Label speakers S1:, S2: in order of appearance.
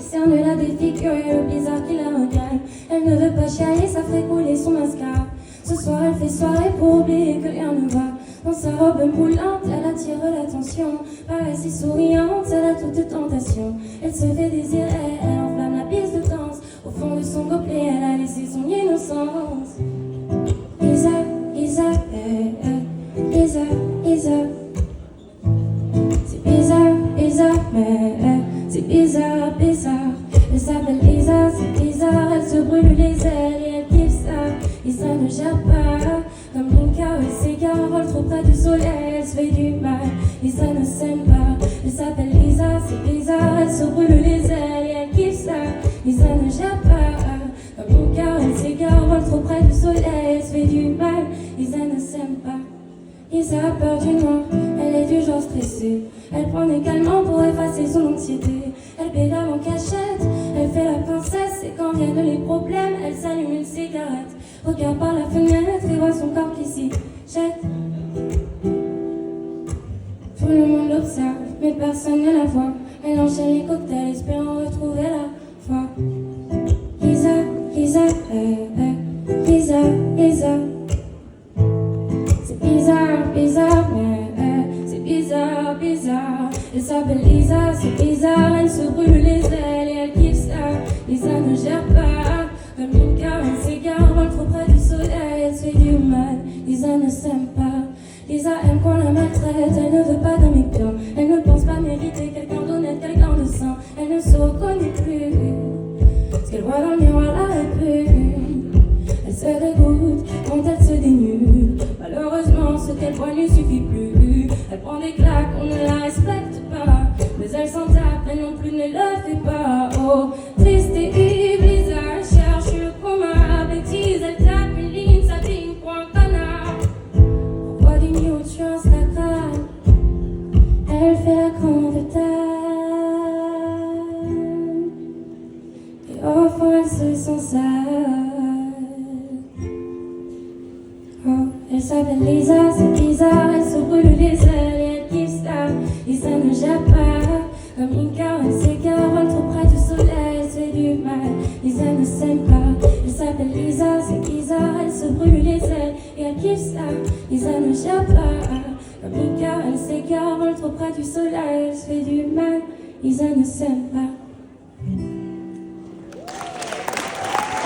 S1: cerne-la défigure et le blizzard qui la regagne. Elle ne veut pas chialer, ça fait couler son mascara. Ce soir elle fait soirée pour oublier que rien ne va. Dans sa robe moulante, elle attire l'attention. Paraît si souriante, elle a toute tentation. Elle se fait désirer, elle enflamme la piste de danse. Au fond de son gobelet, elle a laissé son innocence. Isa, Isa, Isa, Isa. C'est bizarre, bizarre, mais c'est bizarre, bizarre. Elle s'appelle Isa, c'est bizarre. Elle se brûle les ailes et elle kiffe ça. Isa ne gère pas, comme Linka, elle s'égare, vole trop près du soleil, elle se fait du mal. Isa ne s'aime pas. Elle s'appelle Isa, c'est bizarre. Elle se brûle les ailes et elle kiffe ça. Isa ne gère pas, comme Linka, elle s'égare, vole trop près du soleil, elle se fait du mal. Isa ne s'aime pas. Isa a peur du noir, elle est du genre stressée. Elle prend des calmants pour effacer son anxiété. Elle pédale en cachette, elle fait la princesse. Et quand viennent les problèmes, elle s'allume une cigarette. Regarde par la fenêtre et voit son corps qui s'y jette. Tout le monde l'observe, mais personne ne la voit. Elle enchaîne les cocktails, espérant retrouver la foi. Isa, Isa, Isa, Isa. C'est bizarre, bizarre, mais c'est bizarre, bizarre. Elle s'appelle Lisa, c'est bizarre. Elle se brûle les ailes et elle kiffe ça. Lisa ne gère pas, comme Linka, elle s'égare, vole trop près du soleil, elle se fait du mal. Lisa ne s'aime pas. Lisa aime qu'on la maltraite, elle ne veut pas d'un mec bien. Elle ne pense pas mériter quelqu'un d'honnête, quelqu'un de sain. Elle ne se reconnaît plus. Ce qu'elle voit dans le miroir la répugne. Elle se dégoûte quand elle se dénude. Malheureusement, ce qu'elle voit ne suffit plus. Elle prend des claques, on ne la respecte pas. Mais elle s'en tape, elle non plus ne le fait pas. Oh, triste et ivre, Lisa cherche le coma. Bêtise, elle tape une ligne, sa ligne pour un connard. Pourquoi des nudes sur Instagram? Elle fait la grande dame. Et au fond, elle se sent sale. Elle s'appelle Lisa, c'est bizarre. Elle se brûle les ailes et elle kiffe ça. Lisa ne gère pas, comme Inca, elle s'égare, vole trop près du soleil, elle se fait du mal. Lisa ne s'aime pas. Elle s'appelle Lisa, c'est bizarre. Elle se brûle les ailes et elle kiffe ça. Lisa ne gère pas, comme Inca, elle s'égare, vole trop près du soleil, elle se fait du mal. Lisa ne s'aime pas.